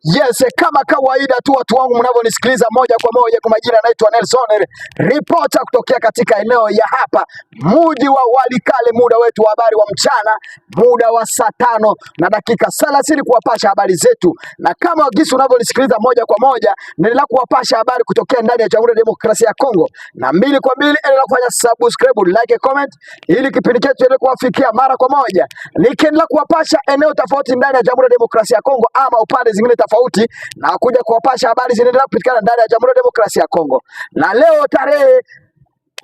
Yes, kama kawaida tu watu wangu mnavyonisikiliza moja kwa moja, kwa majina naitwa Nelson, reporter kutokea katika eneo ya hapa mji wa Walikale, muda wetu wa habari wa mchana, muda wa saa 5:30 kuwapasha habari zetu. Na kama gisi unavyonisikiliza moja kwa moja, naendelea kuwapasha habari kutokea ndani ya Jamhuri ya Demokrasia ya Kongo, na 2 kwa 2 endelea kufanya subscribe, like, comment ili kipindi chetu kiendelee kuwafikia mara kwa moja, nikiendelea kuwapasha eneo tofauti ndani ya Jamhuri ya Demokrasia ya Kongo ama upande zingine tofauti, na kuja kuwapasha habari zinaendelea kupatikana ndani ya Jamhuri ya Demokrasia ya Kongo. Na leo tarehe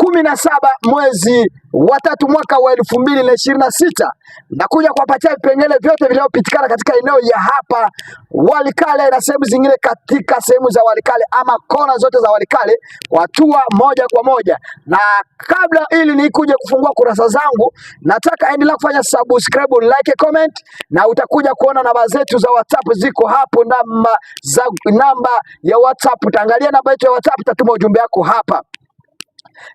17 mwezi wa 3 mwaka wa 2026 nakuja kuwapatia vipengele vyote vilivyopitikana katika eneo ya hapa Walikale na sehemu zingine katika sehemu za Walikale ama kona zote za Walikale kwa hatua moja kwa moja. Na kabla ili nikuje kufungua kurasa zangu, nataka endelea kufanya subscribe, like, comment, na utakuja kuona namba zetu za WhatsApp ziko hapo, namba ya WhatsApp. Utaangalia namba yetu ya WhatsApp, utatuma ujumbe wako hapa.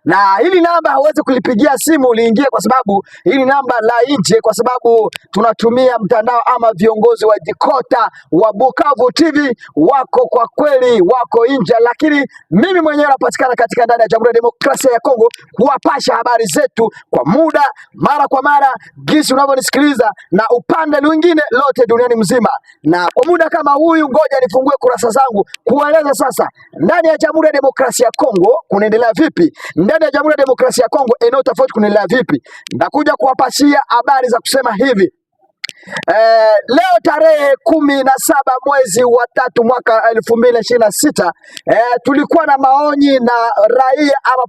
Na hili namba hauwezi kulipigia simu uliingie, kwa sababu hili namba la nje, kwa sababu tunatumia mtandao ama viongozi wa Jikota wa Bukavu TV wako kwa kweli wako nje, lakini mimi mwenyewe napatikana katika ndani ya Jamhuri ya Demokrasia ya Kongo kuwapasha habari zetu kwa muda, mara kwa mara, gisi unavyonisikiliza na upande mwingine lote duniani mzima. Na kwa muda kama huyu, ngoja nifungue kurasa zangu kueleza sasa ndani ya Jamhuri ya Demokrasia ya Kongo kunaendelea vipi, ndani ya Jamhuri ya Demokrasia ya Kongo eneo tofauti kunaendelea vipi. Ndakuja kuwapashia habari za kusema hivi. Leo tarehe 17 mwezi wa 3 mwaka 2026, tulikuwa na maoni na raia ama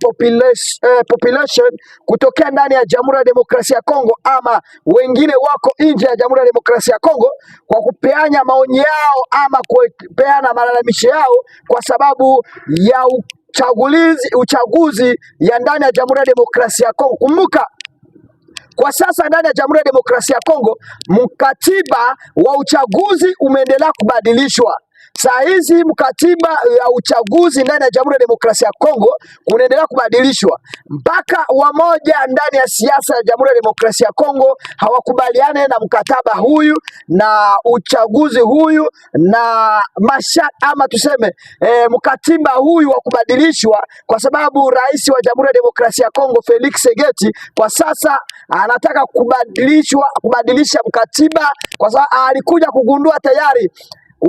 population kutokea ndani ya Jamhuri ya Demokrasia ya Kongo ama wengine wako nje ya Jamhuri ya Demokrasia ya Kongo, kwa kupeana maoni yao ama kupeana malalamishi yao kwa sababu ya uchaguzi ya ndani ya Jamhuri ya Demokrasia ya Kongo. Kumbuka, kwa sasa ndani ya Jamhuri ya Demokrasia ya Kongo mkatiba wa uchaguzi umeendelea kubadilishwa. Saa hizi mkatiba ya uchaguzi ndani ya Jamhuri ya Demokrasia ya Kongo unaendelea kubadilishwa, mpaka wamoja ndani ya siasa ya Jamhuri ya Demokrasia ya Kongo hawakubaliane na mkataba huyu na uchaguzi huyu na ama tuseme mkatiba huyu wa kubadilishwa, kwa sababu rais wa Jamhuri ya Demokrasia ya Kongo Felix Tshisekedi kwa sasa anataka kubadilisha mkatiba, kwa sababu alikuja kugundua tayari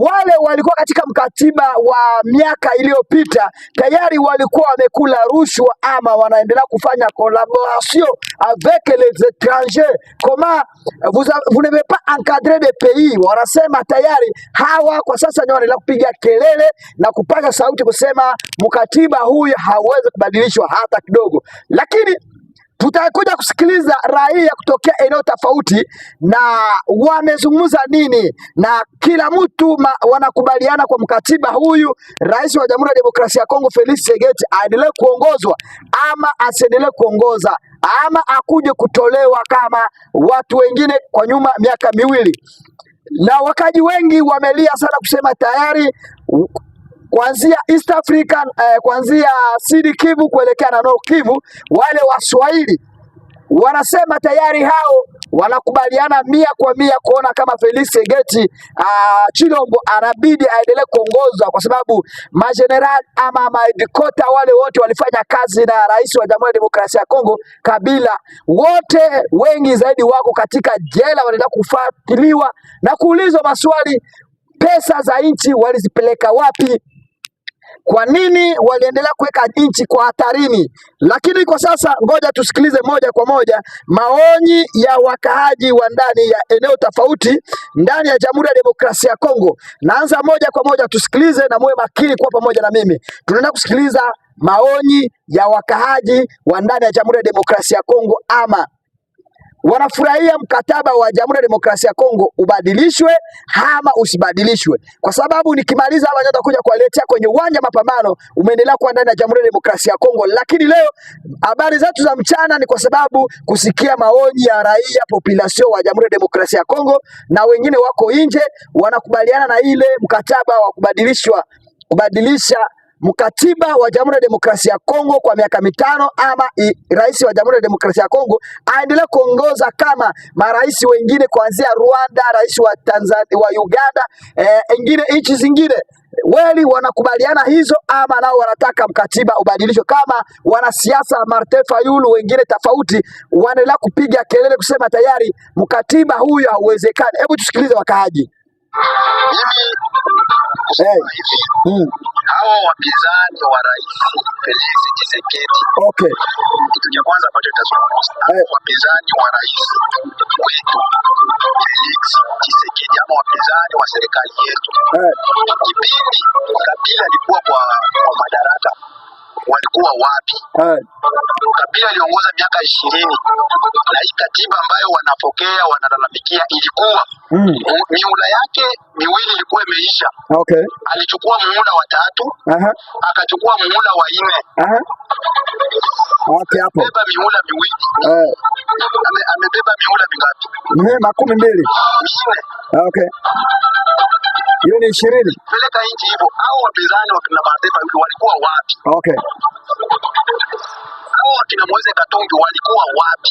wale walikuwa katika mkatiba wa miaka iliyopita tayari walikuwa wamekula rushwa ama wanaendelea kufanya collaboration avec les étrangers. Comment vous n'avez pas encadré des pays. Wanasema tayari hawa kwa sasa ndio wanaendelea kupiga kelele na kupaza sauti kusema mkatiba huyu hauwezi kubadilishwa hata kidogo. Lakini tutakuja kusikiliza raia kutokea eneo tofauti na wamezungumza nini, na kila mtu wanakubaliana kwa mkatiba huyu rais wa Jamhuri ya Demokrasia ya Kongo Felix Tshisekedi aendelee kuongozwa ama asiendelee kuongoza, ama akuje kutolewa kama watu wengine kwa nyuma miaka miwili. Na wakaji wengi wamelia sana kusema tayari kuanzia East African, kuanzia Sud Kivu kuelekea na North Kivu, wale Waswahili wanasema tayari hao wanakubaliana 100% kuona kama Felix Tshisekedi Tshilombo anabidi aendelee kuongoza, kwa sababu majenerali ama maedikota wale wote walifanya kazi na rais wa Jamhuri ya Demokrasia ya Kongo Kabila, wote wengi zaidi wako katika jela, wanaenda kufuatiliwa na kuulizwa maswali. Pesa za nchi walizipeleka wapi? Kwa nini waliendelea kuweka nchi kwa hatarini? Lakini kwa sasa ngoja tusikilize moja kwa moja maoni ya wakaaji wa ndani ya eneo tofauti ndani ya Jamhuri ya Demokrasia ya Kongo. Naanza moja kwa moja, tusikilize na muwe makini kwa pamoja na mimi. Tunaenda kusikiliza maoni ya wakaaji wa ndani ya Jamhuri ya Demokrasia ya Kongo, ama wanafurahia mkataba wa Jamhuri ya Demokrasia ya Kongo ubadilishwe ama usibadilishwe, kwa sababu nikimaliza hapa nitakuja kuwaletea kwenye uwanja mapambano umeendelea kuwa ndani ya Jamhuri ya Demokrasia ya Kongo. Lakini leo habari zetu za mchana ni kwa sababu kusikia maoni ya raia population wa Jamhuri ya Demokrasia ya Kongo, na wengine wako nje wanakubaliana na ile mkataba wa kubadilisha mkatiba wa Jamhuri ya Demokrasia ya Kongo kwa miaka mitano, ama rais wa Jamhuri ya Demokrasia ya Kongo aendelee kuongoza kama marais wengine kuanzia Rwanda, rais wa Tanzania, wa Uganda, nchi zingine. Weli wanakubaliana hizo, ama nao wanataka mkatiba ubadilishwe? Kama wanasiasa Martin Fayulu wengine tofauti wanaendelea kupiga kelele kusema tayari mkatiba huyo hauwezekani. Hebu tusikilize wakaaji. Kusema hivi, hao wapinzani wa rais Felix Tshisekedi, kitu cha kwanza ambacho tutazungumza, wapinzani wa rais wetu Felix Tshisekedi ama wapinzani wa serikali yetu, kipindi Kabila alikuwa kwa madaraka walikuwa wapi? Kabila aliongoza miaka 20 na hii katiba ambayo wanapokea wanalalamikia ilikuwa miula yake miwili ilikuwa imeisha. Alichukua muhula wa 3, akachukua muhula wa 4. Amebeba miula miwili. Amebeba miula mingapi? 12. 4. Hiyo ni 20. Peleka nchi hivyo. Hao wapinzani wa kina Mataifa walikuwa wapi? Hao wakina Moise Katumbi walikuwa wapi?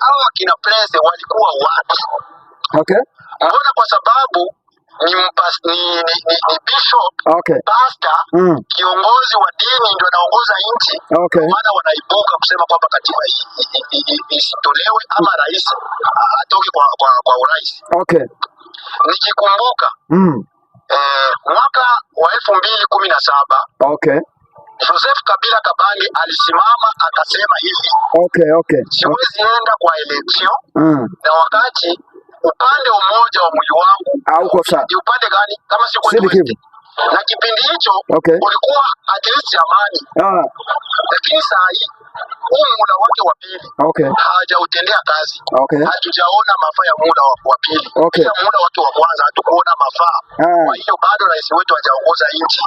Hao wakina Prince walikuwa wapi? Mbona? Kwa sababu ni bishop, pastor, kiongozi wa dini ndio anaongoza nchi. Maana wanaibuka kusema kwamba katiba isitolewe ama rais atoke kwa urais. Nikikumbuka mwaka wa 2017 Joseph Kabila Kabange alisimama akasema hivi, siwezi enda kwa election na wakati upande mmoja wa mwili wangu ni upande gani kama si kwenye na kipindi hicho ulikuwa at least amani. Lakini saa hii huu muda wake wa pili hajautendea kazi. Hatujaona mafaa ya muda wa pili. Pia muda wake wa kwanza hatukuona mafaa. Kwa hiyo bado rais wetu hajaongoza nchi.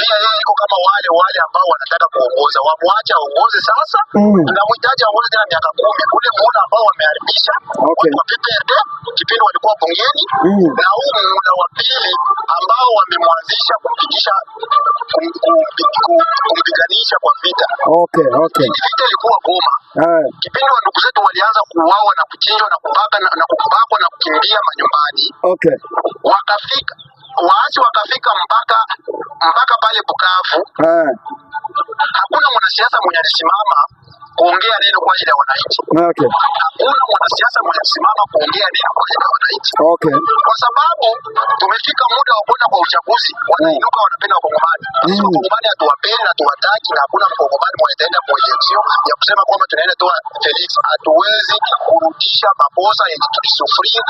Pia yeye iko kama wale ambao wanataka kuongoza, wamwache aongoze sasa. Tunamhitaji aongoze tena miaka 10. Ule muda ambao wameharibisha kwa PPRD kipindi walikuwa bungeni, na huu muda wa pili ambao wamemwanzisha kumpiganisha kwa vita. Vita ilikuwa Goma. Kipindi wa ndugu zetu walianza kuuawa na kuchinjwa na kubakwa na kukimbia manyumbani. Wakafika waasi wakafika mpaka pale Bukavu. Hakuna mwanasiasa mwenye alisimama kuongea neno kwa ajili ya wananchi. Hakuna mwanasiasa mwenye alisimama kuongea neno kwa ajili ya wananchi. Kwa sababu tumefika muda wa kwenda kwa uchaguzi, wanainuka wanapenda Wakongomani. Sisi Wakongomani hatuwapendi na tuwataki, na hakuna Mkongomani mwenye ataenda kwa election ya kusema kwamba tunaenda toa Felix. Hatuwezi kurudisha makosa yenye tulisufuria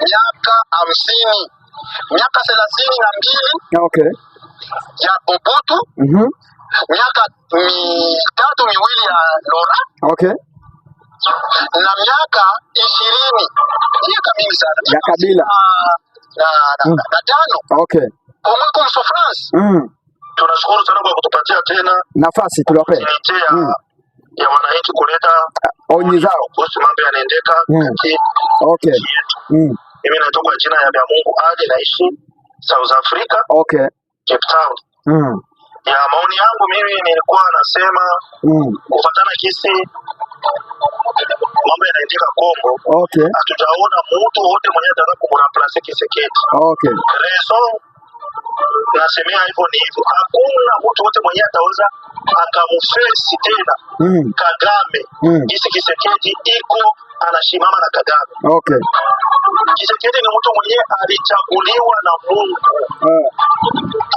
miaka 50, miaka 32 ya Mobutu, miaka 3 ya Laura, na miaka 20, miaka mingi sana ya Kabila na 5 Kongo France. Tunashukuru sana kwa kutupatia tena nafasi tuliwapea ya wananchi kuleta onyi zao kuhusu mambo yanaendeka kati yetu. Mimi natoka jina ya Mungu Ali, naishi South Africa, Cape Town. Ya maoni yangu mimi nilikuwa nasema kufuatana kisi mambo yanaendeka Kongo, hatujaona mtu wote mwenye anataka kumreplace Tshisekedi. Rezo nasemea hivyo ni hivyo, hakuna mtu wote mwenye ataweza akamfesi tena Kagame. Kisi Tshisekedi iko anashimama na Kagame. Tshisekedi ni mtu mwenye alichaguliwa na Mungu.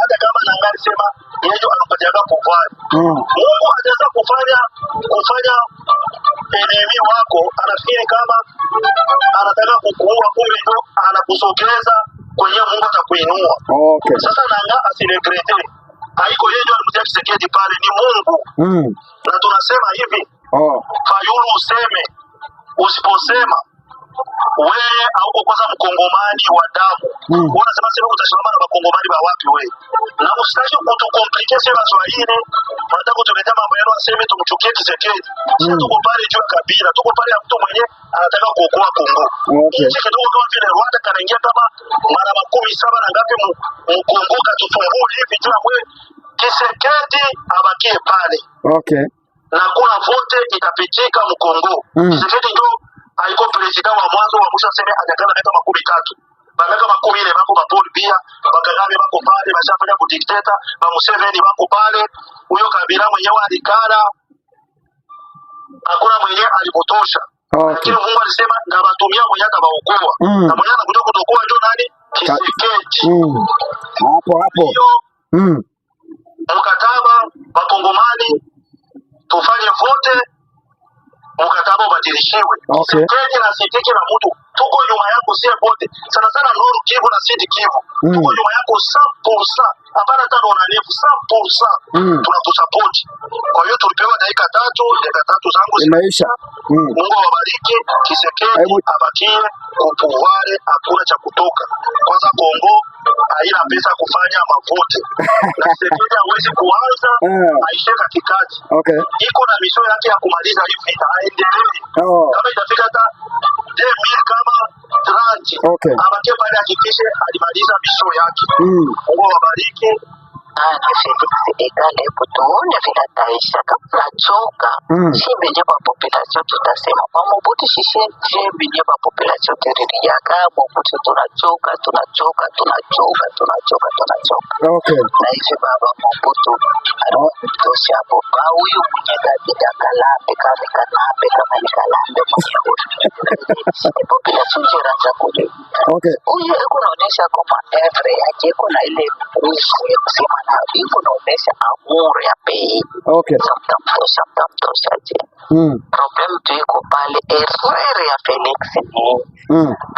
Hata kama nangali sema yeye anapatiaka kuvali, Mungu hajaweza kufanya enemi wako anafikiri kama anataka kukuua, kumbe ndo anakusogeza kwenye Mungu atakuinua. Sasa nanga asiregrete, haiko yeye alimutia Tshisekedi pale, ni Mungu. Na tunasema hivi, Fayulu useme, usiposema wewe hauko kwanza Mkongomani wa damu. Unasema sema utasimama na Wakongomani wa wapi wewe? Na usitaki kutukomplike sema Swahili, unataka kutuletea mambo yao aseme tumchukie Tshisekedi. Sisi tuko pale juu ya Kabila, tuko pale ya mtu mwenye anataka kuokoa Kongo. Sisi kidogo kama vile Rwanda kanaingia kama mara 17 na ngapi Mkongo katusumbua hivi juu ya wewe Tshisekedi abakie pale. Okay. Na kuna vote itapitika Mkongo. Tshisekedi ndio aliko president wa mwanzo wa mwisho sema atakana miaka 30. Miaka 10 ile bako mapoli pia, Bakagame bako pale, bashafanya kudikteta, ba Museveni bako pale, huyo Kabila mwenyewe alikala. Hakuna mwenyewe alipotosha. Okay. Lakini Mungu alisema na batumia mwenye atabaokoa. Na mwenye anakuja kutokoa ndio nani? Tshisekedi. Hapo. Mkataba Wakongomani tufanye vote, mkataba ubadilishiwe. Okay. Tshisekedi na sitiki na mtu tuko nyuma yako, sie vote sana sana Nord Kivu na Sud Kivu. Tuko nyuma yako 100%. Hapana tano na nefu 100%. Tunakusupport. Kwa hiyo tulipewa dakika 3 zangu zimeisha. Mungu awabariki. Tshisekedi abakie kupuvare, hakuna cha kutoka. Kwanza Kongo haina pesa kufanya mavote. Na Tshisekedi hawezi kuanza aishe katikati. Okay. Iko na misho yake ya kumaliza hii vita, aendelee. Kama itafika hata 2000 kama 30. Okay. Abakie pale hakikishe alimaliza misho yake. Mungu awabariki. Felix Egale tuone vile taisha kama choka si benye ba population tutasema kwa Mobutu shishe benye ba population teririaka Mobutu tunachoka. Okay. Na hivi baba Mobutu anatosha hapo ba huyu mwenye kabila kalambe kama kalambe mwenye population jeraza kule. Okay. Huyu ekunaonesha kama every yake kuna ile uwezo ya kusema na hivyo naonesha amuri ya bei. Okay. Samtamtosha je. Problem tu iko pale erreur ya Felix ni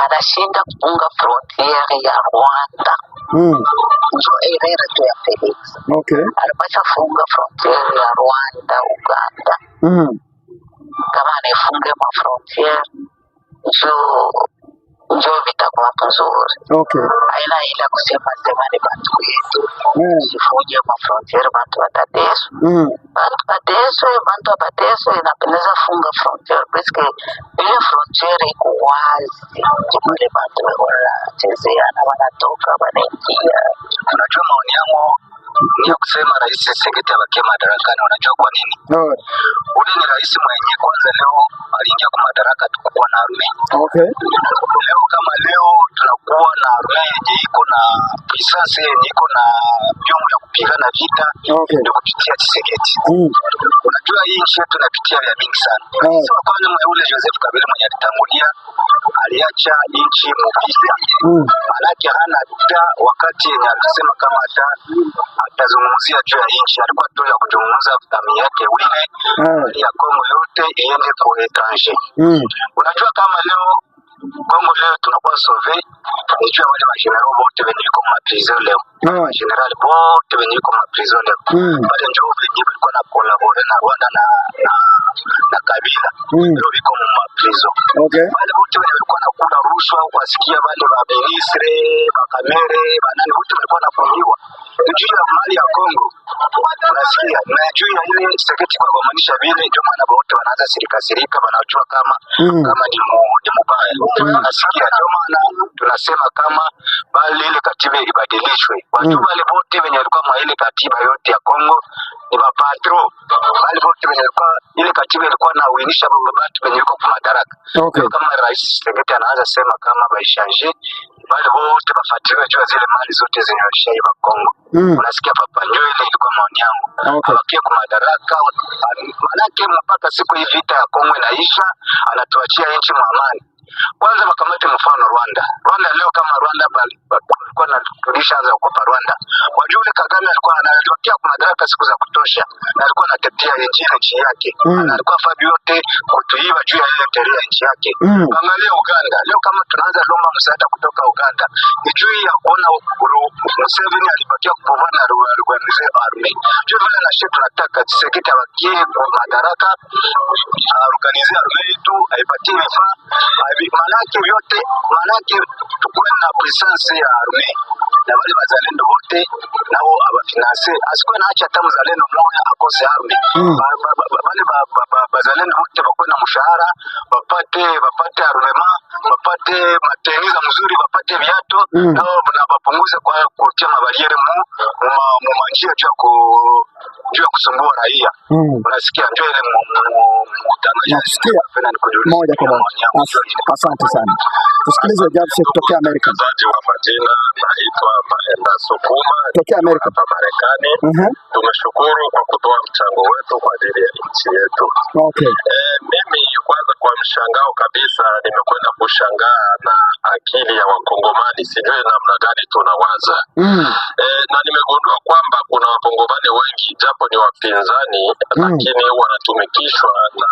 anashinda kuunga frontier ya Rwanda. Ndio erreur tu ya Felix. Okay. Alipasha funga frontier ya Rwanda, Uganda. Kama anafunga ma frontier ndio vitakuwa nzuri. Okay. Haina ile kusema ni bantu yetu. Sifuje ma frontier bantu watadeso. Bantu badeso inapendeza funga frontier parce ile frontier iko wazi. Kule bantu wala chezea na wanatoka wanaingia. Unajua maoni yangu ni kusema Rais Tshisekedi abakie madarakani. Unajua kwa nini? Ule ni rais mwenye kwanza leo aliingia kwa madaraka tukua na arme. Okay. Leo kama leo tunakuwa na arme yenye iko na risasi yenye iko na vyombo vya kupigana vita. Okay. Ndio kupitia Tshisekedi. Unajua hii nchi yetu inapitia vya mingi sana. Sio kwa kwanza ule Joseph Kabila mwenye alitangulia aliacha nchi mubisa. Malaki hana hata wakati yenye alisema kama atazungumzia juu ya nchi, alikuwa tu ya kuzungumza damu yake wile ya Kongo yote iende kwa etranger. Unajua kama leo Kongo leo tunakuwa sauve juu ya wale majenerali wote wenye liko ma prison leo. Majenerali wote wenye liko ma prison leo. Wale ndio wenye walikuwa na collaborate na Rwanda na Kabila. Ndio wiko ma prison. Okay. Wale wote wenye walikuwa na kula rushwa au kusikia wale wa ministre, wa kamere, banani wote walikuwa nafungiwa. Juu ya mali ya Kongo. Unasikia? Na juu ya ile Tshisekedi kwa kumaanisha vile ndio maana wote wanaanza sirika wanajua kama ni mbaya. Unasikia? Ndio maana tunasema kama bali ile katiba ibadilishwe. Watu wale wote wenye walikuwa mwa ile katiba yote ya Kongo ni mapatro. Wale wote wenye walikuwa ile katiba ilikuwa na uinisha watu wenye wako kwa madaraka. Okay. Kama Rais Tshisekedi anaanza sema kama baishange wale wote bafuatiliwe juu zile mali zote zenye walishaiba Kongo. Unasikia papa, ndio ile ilikuwa maoni yangu. Okay. Abakie kwa madaraka, manake mpaka siku hii vita ya Kongo inaisha, anatuachia nchi mwamani. Kwanza wakamate mfano Rwanda. Rwanda leo kama Rwanda walikuwa na tulishaanza kukopa Rwanda. Wajua yule Kagame alikuwa analiwakia kwa madaraka siku za kutosha. Na alikuwa anatetea nchi yake. Alikuwa fabi yote kutuiwa juu ya ile teria nchi yake. Angalia Uganda. Leo kama tunaanza lomba msaada kutoka Uganda, ni juu ya kuona Museveni alibakia kupambana na Rwanda army. Juu vile na shetu tunataka Tshisekedi abakie kwa madaraka, organize army yetu, aipatie vifaa. Manake tukuwe na presence ya arme na wale bazalendo wote nao abafinanse, asikuwe na acha hata mzalendo mmoja akose arme. Wale bazalendo wote bakuwe na mshahara, bapate armement, wapate mateniza mzuri, wapate viatu na wapunguze kwa kutia mabariere mu manjia juu ya kusumbua raia. Unasikia ndio ile nasikia moja kwa moja. Asante sana. Tusikilize James kutoka Amerika. Mzaji wa majina naitwa Maenda Sukuma kutoka Amerika hapa Marekani. Tumeshukuru kwa kutoa mchango wetu kwa ajili ya nchi yetu. Okay. Mimi kwanza kwa mshangao kabisa nimekwenda kushangaa na akili ya Wakongomani, sijui namna gani tunawaza. Na nimegundua kwamba kuna Wakongomani wengi japo ni wapinzani lakini wanatumikishwa na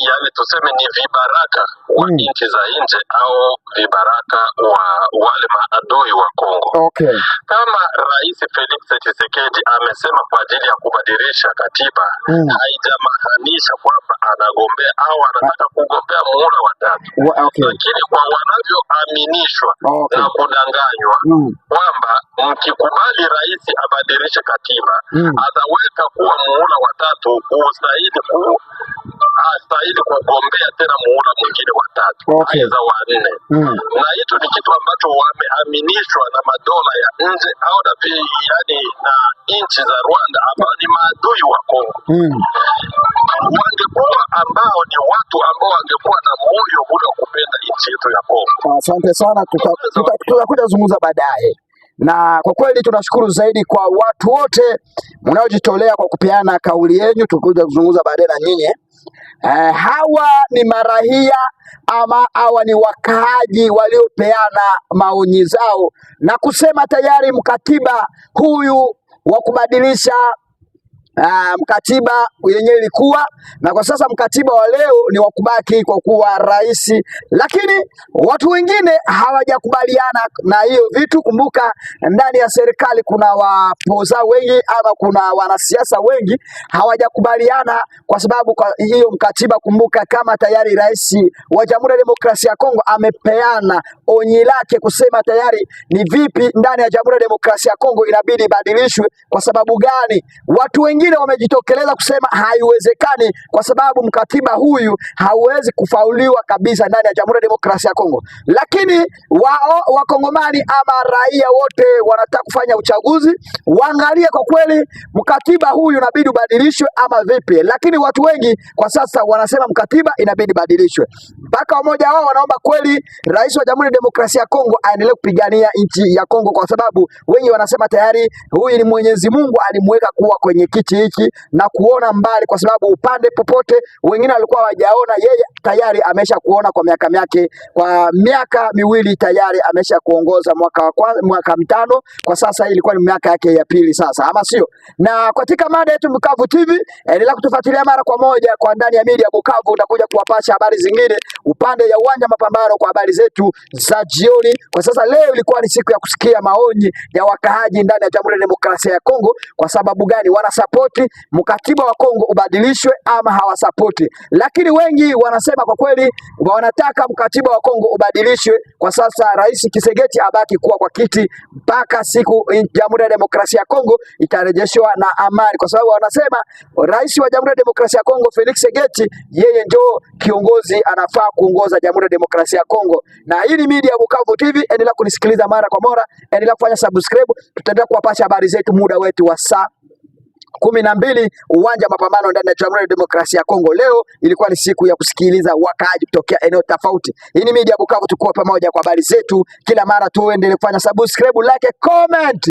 yani tuseme ni vibaraka wa nchi za nje au vibaraka wa wale maadui wa Kongo. Okay. Kama Rais Felix Tshisekedi amesema kwa ajili ya kubadilisha katiba, haijamaanisha kwamba anagombea au anataka kugombea muhula wa 3. Okay. Lakini kwa wanavyoaminishwa na kudanganywa kwamba mkikubali rais abadilishe katiba, ataweka kuwa muhula wa 3 astahili kugombea tena muhula mwingine wa 3, aidha wa 4. Na hicho ni kitu ambacho wameaminishwa na madola ya nje au na nchi za Rwanda ambao ni maadui wa Kongo. Wangekuwa ambao ni watu ambao wangekuwa na moyo ule wa kupenda nchi yetu ya Kongo. Asante sana, tutakuja kuzungumza baadaye. Na kwa kweli tunashukuru zaidi kwa watu wote mnaojitolea kwa kupeana kauli yenu. Tutakuja kuzungumza baadaye na nyinyi. Hawa ni marahia ama hawa ni wakaaji waliopeana maoni zao na kusema tayari mkatiba huyu wa kubadilisha mkatiba yenyewe ilikuwa, na kwa sasa mkatiba wa leo ni wa kubaki kwa kuwa rais, lakini watu wengine hawajakubaliana na hiyo vitu. Kumbuka ndani ya serikali kuna wapoza wengi ama kuna wanasiasa wengi hawajakubaliana kwa sababu kwa hiyo mkatiba. Kumbuka kama tayari rais wa Jamhuri ya Demokrasia ya Kongo amepeana onyi lake kusema tayari ni vipi ndani ya Jamhuri ya Demokrasia ya Kongo inabidi ibadilishwe. Kwa sababu gani? Watu wengine wamejitokeleza kusema haiwezekani kwa sababu mkatiba huyu hauwezi kufauliwa kabisa ndani ya Jamhuri ya Demokrasia ya Kongo. Lakini wakongomani ama raia wote wanataka kufanya uchaguzi, waangalie kwa kweli mkatiba huyu inabidi ubadilishwe ama vipi. Lakini watu wengi kwa sasa wanasema mkatiba inabidi badilishwe. Mpaka wamoja wao wanaomba kweli rais wa Jamhuri ya Demokrasia ya Kongo aendelee kupigania nchi ya Kongo, kwa sababu wengi wanasema tayari huyu ni Mwenyezi Mungu alimweka kuwa kwenye kiti hiki na kuona mbali, kwa sababu upande popote wengine walikuwa hawajaona, yeye tayari amesha kuona kwa miaka miwili tayari amesha kuongoza mwaka mitano. Kwa sasa ilikuwa ni miaka yake ya pili sasa, ama sio? Na katika mada yetu Bukavu TV, endelea kutufuatilia mara kwa moja kwa ndani ya media Bukavu. Utakuja kuwapasha habari zingine upande ya uwanja mapambano kwa habari zetu za jioni. Kwa sasa leo ilikuwa ni siku ya kusikia maoni ya wakaaji ndani ya Jamhuri ya Demokrasia ya Kongo. Kwa sababu gani wanasapoti mkatiba wa Kongo ubadilishwe ama hawasapoti? Lakini wengi wanasema kwa kweli wanataka mkatiba wa Kongo ubadilishwe. Kwa sasa Rais Tshisekedi abaki kuwa kwa kiti mpaka siku Jamhuri ya Demokrasia ya Kongo itarejeshwa na amani, kwa sababu wanasema rais wa Jamhuri ya Demokrasia ya Kongo Felix Tshisekedi yeye ndio kiongozi anafaa kuongoza Jamhuri ya Demokrasia ya Kongo. Na hii ni media Bukavu TV, endelea kunisikiliza mara kwa mara, endelea kufanya subscribe. Tutaendelea kuwapasha habari zetu muda wetu wa saa 12 uwanja mapambano ndani ya Jamhuri ya Demokrasia ya Kongo. Leo ilikuwa ni siku ya kusikiliza wakaaji kutokea eneo tofauti. Hii ni media Bukavu, tukua pamoja kwa habari zetu kila mara. Tuendelee kufanya subscribe, like, comment.